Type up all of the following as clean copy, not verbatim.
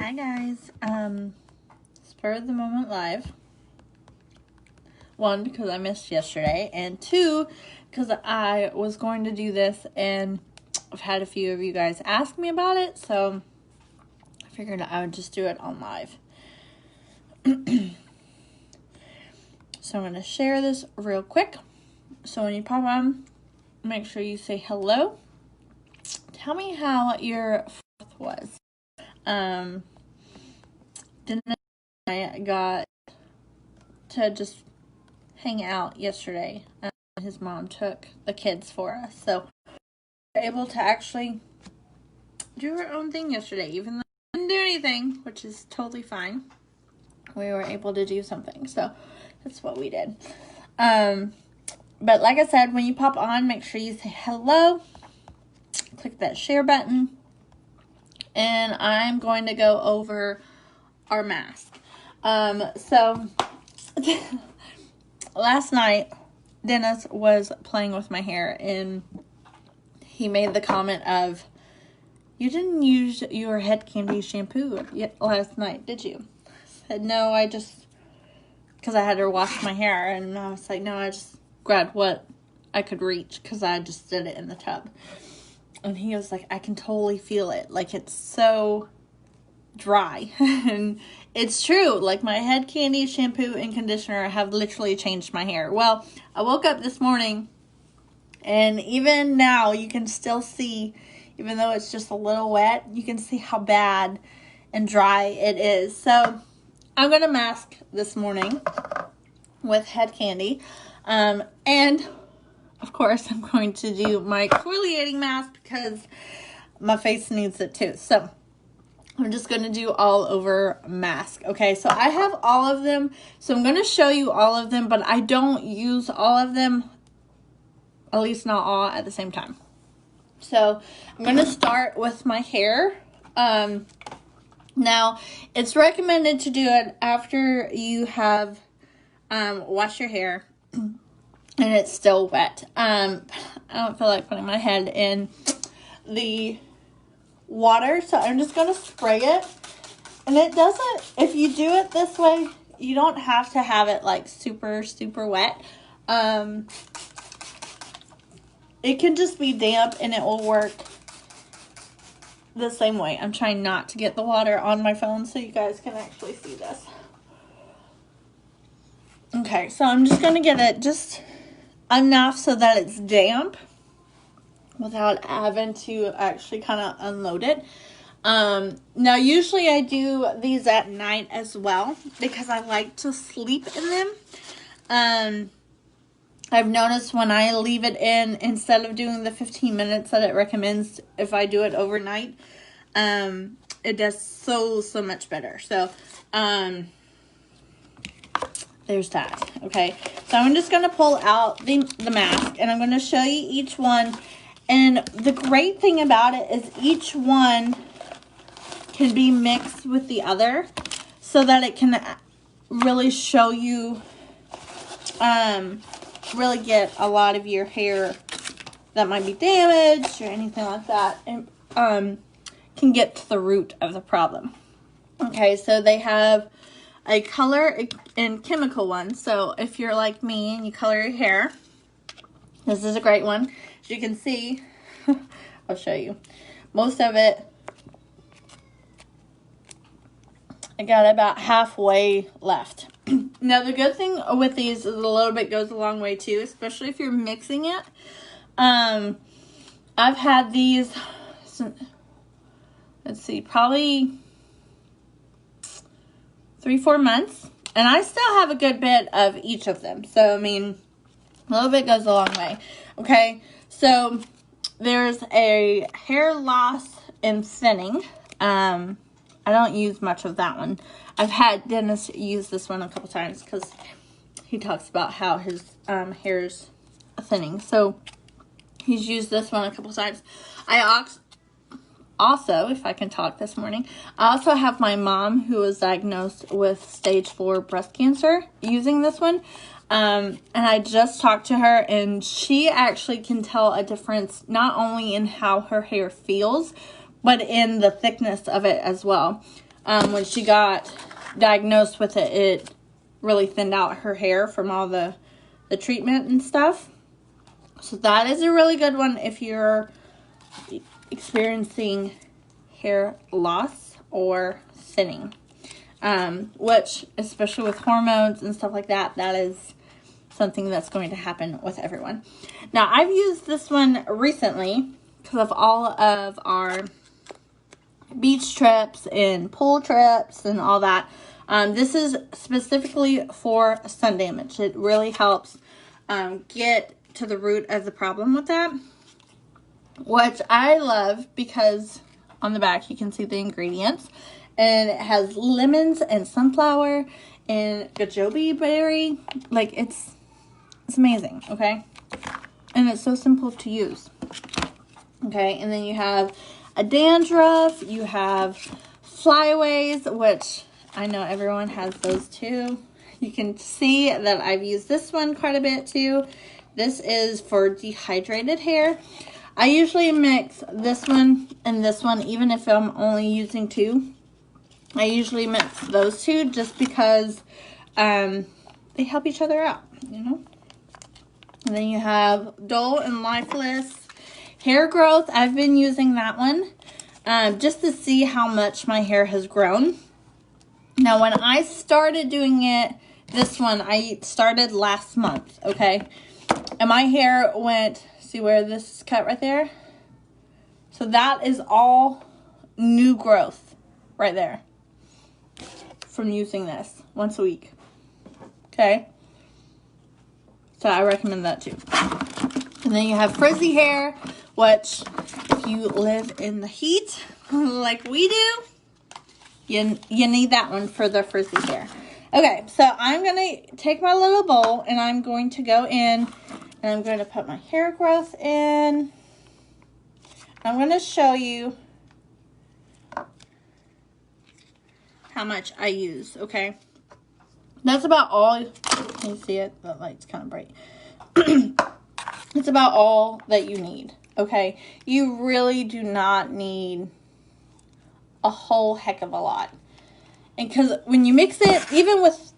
Hi guys, spur of the moment live. One, because I missed yesterday, and two, because I was going to do this and I've had a few of you guys ask me about it, so I figured I would just do it on live. So I'm going to share this real quick. So when you pop on, make sure you say hello. Tell me how your 4th was. I got to just hang out yesterday. His mom took the kids for us, so we were able to actually do our own thing yesterday, even though we didn't do anything, which is totally fine. We were able to do something, so that's what we did. But like I said, when you pop on, make sure you say hello. Click that share button. And I'm going to go over our mask. So last night, Dennis was playing with my hair and he made the comment of, "You didn't use your Head Candy shampoo last night, did you?" I said, "No, because I had to wash my hair." And I was like, "No, I just grabbed what I could reach because I just did it in the tub." And he was like, "I can totally feel it. Like, it's so dry." And it's true. Like, my Head Candy shampoo and conditioner have literally changed my hair. Well, I woke up this morning, and even now, you can still see, even though it's just a little wet, you can see how bad and dry it is. So, I'm going to mask this morning with Head Candy. And of course, I'm going to do my exfoliating mask because my face needs it too. So, I'm just going to do all over mask. Okay, so I have all of them. So, I'm going to show you all of them, but I don't use all of them, at least not all at the same time. So, I'm going to start with my hair. Now, it's recommended to do it after you have washed your hair and it's still wet. I don't feel like putting my head in the water, so I'm just going to spray it. And it doesn't, if you do it this way, you don't have to have it like super, super wet. It can just be damp and it will work the same way. I'm trying not to get the water on my phone so you guys can actually see this. Okay, so I'm just going to get it just enough so that it's damp without having to actually kind of unload it. Now usually I do these at night as well because I like to sleep in them. I've noticed when I leave it in, instead of doing the 15 minutes that it recommends, if I do it overnight, it does so much better. So, there's that. Okay, so I'm just going to pull out the mask and I'm going to show you each one. And the great thing about it is each one can be mixed with the other so that it can really show you, really get a lot of your hair that might be damaged or anything like that, and can get to the root of the problem. Okay, so they have a color and chemical one. So if you're like me and you color your hair, this is a great one. As you can see, I'll show you. Most of it, I got about halfway left. Now, the good thing with these is a little bit goes a long way too, especially if you're mixing it. I've had these, let's see, probably 3-4 months, and I still have a good bit of each of them. So, I mean, a little bit goes a long way. Okay, so there's a hair loss and thinning. I don't use much of that one. I've had Dennis use this one a couple times because he talks about how his hair's thinning. So he's used this one a couple times. I also, if I can talk this morning, I also have my mom who was diagnosed with stage 4 breast cancer using this one. And I just talked to her, and she actually can tell a difference not only in how her hair feels, but in the thickness of it as well. When she got diagnosed with it, it really thinned out her hair from all the treatment and stuff. So that is a really good one if you're experiencing hair loss or thinning. Which, especially with hormones and stuff like that, that is something that's going to happen with everyone. Now, I've used this one recently because of all of our beach trips and pool trips and all that. This is specifically for sun damage. It really helps get to the root of the problem with that, which I love because on the back you can see the ingredients, and it has lemons and sunflower and gojoba berry. Like, it's amazing, okay? And it's so simple to use. Okay, and then you have a dandruff, you have flyaways, which I know everyone has those too. You can see that I've used this one quite a bit too. This is for dehydrated hair. I usually mix this one and this one, even if I'm only using two. I usually mix those two just because they help each other out, you know. And then you have Dull and Lifeless Hair Growth. I've been using that one just to see how much my hair has grown. Now, when I started doing it, this one, I started last month, okay? And my hair went, see where this is cut right there? So that is all new growth right there from using this once a week, okay? So I recommend that too. And then you have frizzy hair, which if you live in the heat like we do, you need that one for the frizzy hair. Okay, so I'm going to take my little bowl and I'm going to go in and I'm going to put my hair growth in. I'm going to show you how much I use, okay? That's about all. Can you see it? The light's kind of bright. It's about all that you need, okay? You really do not need a whole heck of a lot. And because when you mix it, even with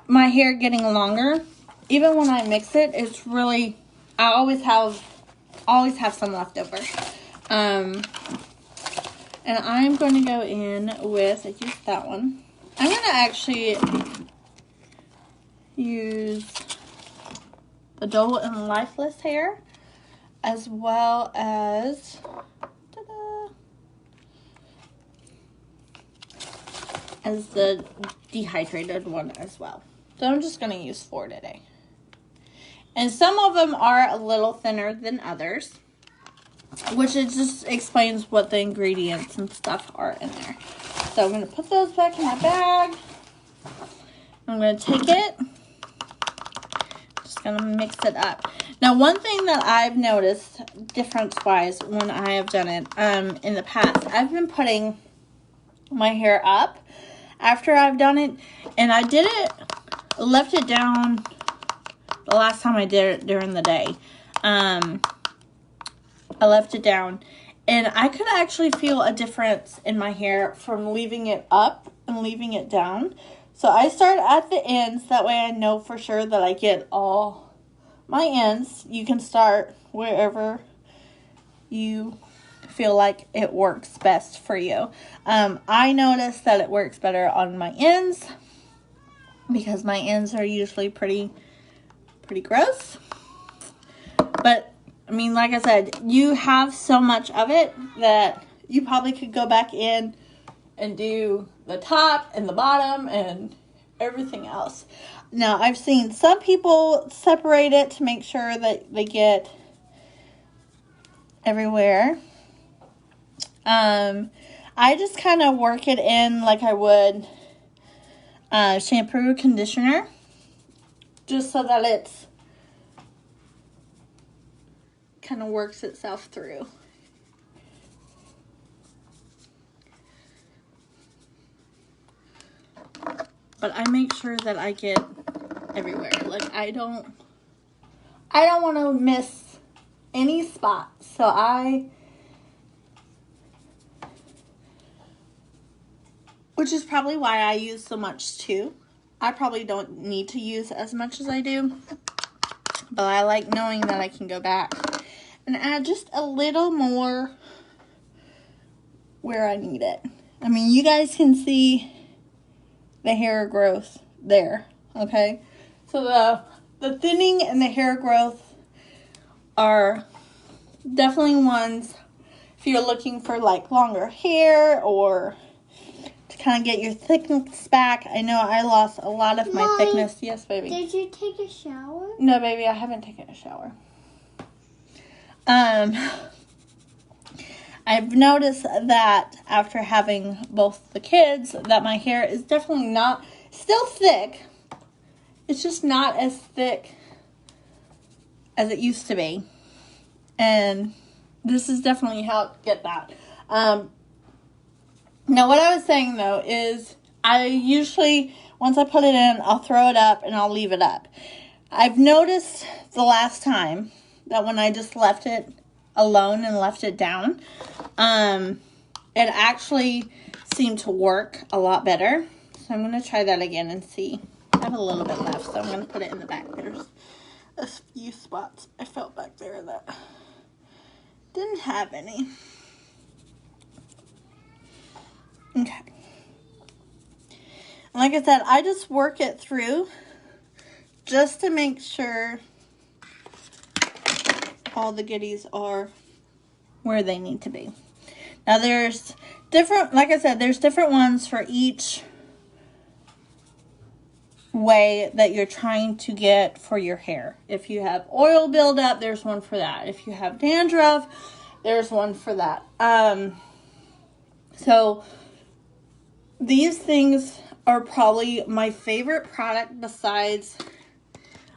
my hair getting longer, even when I mix it, it's really, I always have some left over. And I'm going to go in with, I used that one. I'm going to actually use the Dull and Lifeless hair as well as the dehydrated one as well. So I'm just going to use 4 today. And some of them are a little thinner than others, which it just explains what the ingredients and stuff are in there. So I'm going to put those back in my bag. I'm going to take it. Just going to mix it up. Now, one thing that I've noticed difference-wise when I have done it in the past, I've been putting my hair up after I've done it, and I did it, left it down the last time I did it during the day. I left it down, and I could actually feel a difference in my hair from leaving it up and leaving it down. So I start at the ends, that way I know for sure that I get all my ends. You can start wherever you feel like it works best for you. I notice that it works better on my ends because my ends are usually pretty gross. But I mean, like I said, you have so much of it that you probably could go back in and do the top and the bottom and everything else. Now, I've seen some people separate it to make sure that they get everywhere. I just kind of work it in like I would shampoo or conditioner, just so that it's kind of works itself through. But I make sure that I get everywhere. Like, I don't want to miss any spot. So I which is probably why I use so much too. I probably don't need to use as much as I do, but I like knowing that I can go back and add just a little more where I need it. I mean, you guys can see the hair growth there, okay? So the thinning and the hair growth are definitely ones if you're looking for like longer hair or to kind of get your thickness back. I know I lost a lot of my thickness. Yes, baby. Did you take a shower? No, baby, I haven't taken a shower. I've noticed that after having both the kids that my hair is definitely not, still thick. It's just not as thick as it used to be. And this has definitely helped get that. Now, what I was saying, though, is I usually, once I put it in, I'll throw it up and I'll leave it up. I've noticed the last time that when I just left it alone and left it down, it actually seemed to work a lot better. So I'm going to try that again and see. I have a little bit left, so I'm going to put it in the back. There's a few spots I felt back there that didn't have any. Okay. And like I said, I just work it through just to make sure all the goodies are where they need to be. Now there's different, like I said, there's different ones for each way that you're trying to get for your hair. If you have oil buildup, there's one for that. If you have dandruff, there's one for that. So these things are probably my favorite product besides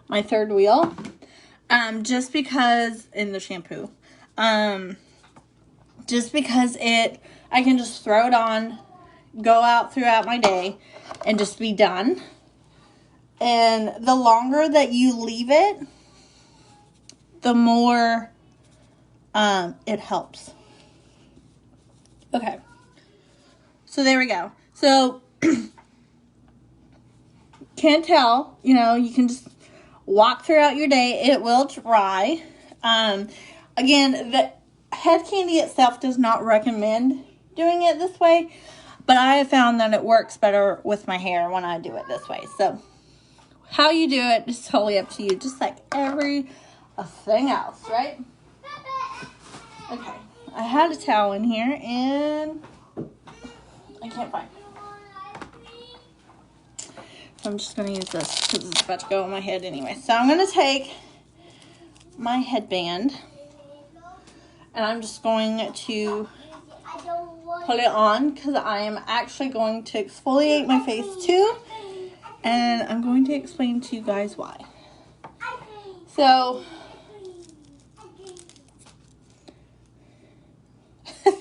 my Third Wheel. Just because, in the shampoo, just because I can just throw it on, go out throughout my day, and just be done. And the longer that you leave it, the more it helps. Okay. So there we go. So, can't tell, you know, you can just walk throughout your day. It will dry. Again, the Head Candy itself does not recommend doing it this way, but I have found that it works better with my hair when I do it this way. So how you do it is totally up to you, just like everything else, right? Okay, I had a towel in here and I can't find it. So I'm just going to use this because it's about to go on my head anyway. So I'm going to take my headband and I'm just going to put it on because I am actually going to exfoliate my face too. And I'm going to explain to you guys why. So,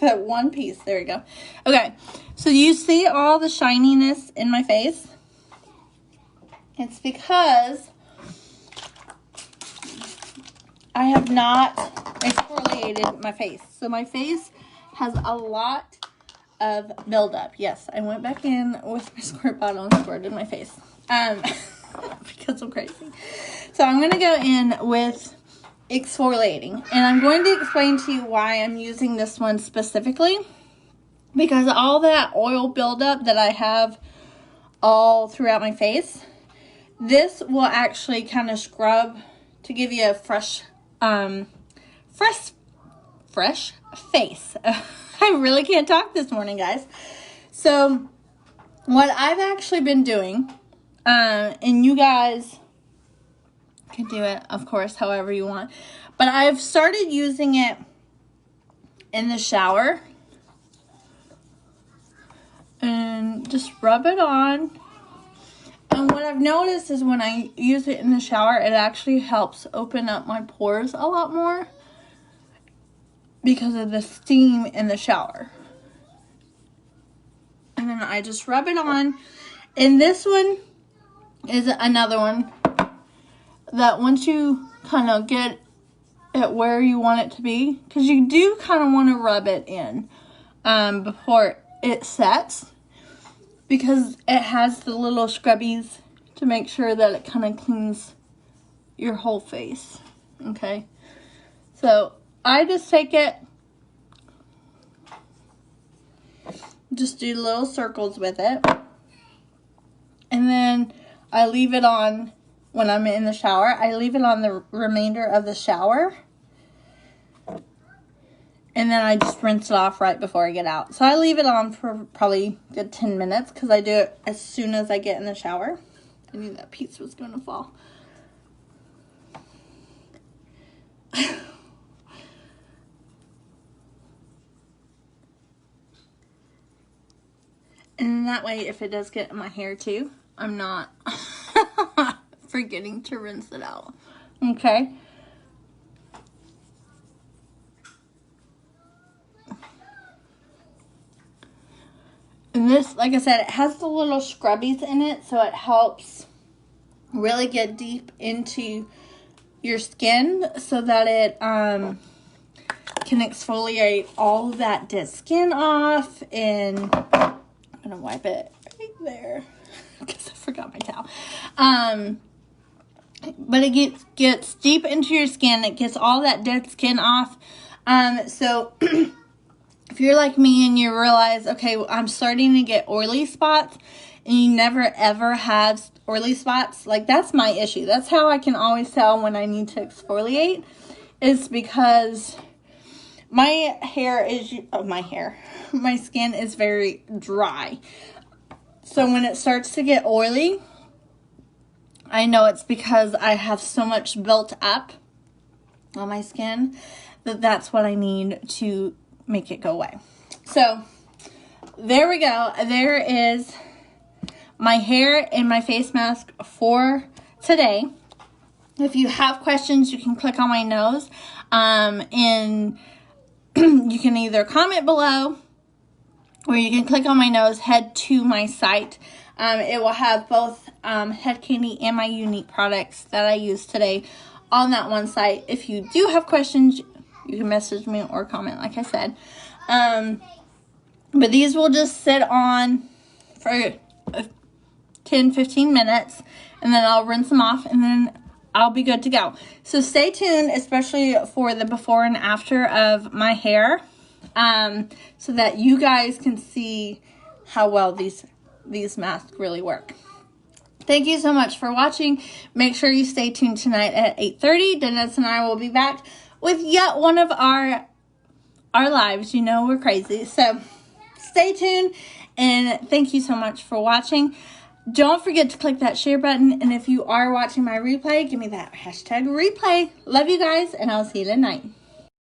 that one piece, there we go. Okay, so you see all the shininess in my face? It's because I have not exfoliated my face. So my face has a lot of buildup. Yes, I went back in with my squirt bottle and squirted my face. Because I'm crazy. So I'm going to go in with exfoliating. And I'm going to explain to you why I'm using this one specifically. Because all that oil buildup that I have all throughout my face, this will actually kind of scrub to give you a fresh face. I really can't talk this morning, guys. So what I've actually been doing, and you guys can do it, of course, however you want, but I've started using it in the shower and just rub it on. And what I've noticed is when I use it in the shower, it actually helps open up my pores a lot more because of the steam in the shower. And then I just rub it on. And this one is another one that once you kind of get it where you want it to be, because you do kind of want to rub it in before it sets. because it has the little scrubbies to make sure that it kind of cleans your whole face. Okay, so I just take it, just do little circles with it, and then I leave it on when I'm in the shower. I leave it on the remainder of the shower, and then I just rinse it off right before I get out. So I leave it on for probably a good 10 minutes because I do it as soon as I get in the shower. I knew that piece was going to fall. And that way, if it does get in my hair too, I'm not forgetting to rinse it out. Okay. And this, like I said, it has the little scrubbies in it, so it helps really get deep into your skin so that it can exfoliate all of that dead skin off. And I'm gonna wipe it right there because I forgot my towel. But it gets deep into your skin. It gets all that dead skin off. So if you're like me and you realize, okay, I'm starting to get oily spots, and you never ever have oily spots, like that's my issue. That's how I can always tell when I need to exfoliate, is because my skin is very dry. So when it starts to get oily, I know it's because I have so much built up on my skin that's what I need to make it go away. So there we go. There is my hair and my face mask for today. If you have questions, you can click on my nose, and you can either comment below, or you can click on my nose, head to my site. It will have both Head Candy and my unique products that I use today on that one site. If you do have questions, you can message me or comment, like I said. But these will just sit on for 10-15 minutes, and then I'll rinse them off, and then I'll be good to go. So stay tuned, especially for the before and after of my hair, so that you guys can see how well these masks really work. Thank you so much for watching. Make sure you stay tuned tonight at 8:30. Dennis and I will be back with yet one of our lives. You know, we're crazy. So stay tuned, and thank you so much for watching. Don't forget to click that share button, and if you are watching my replay, give me that hashtag replay. Love you guys, and I'll see you tonight.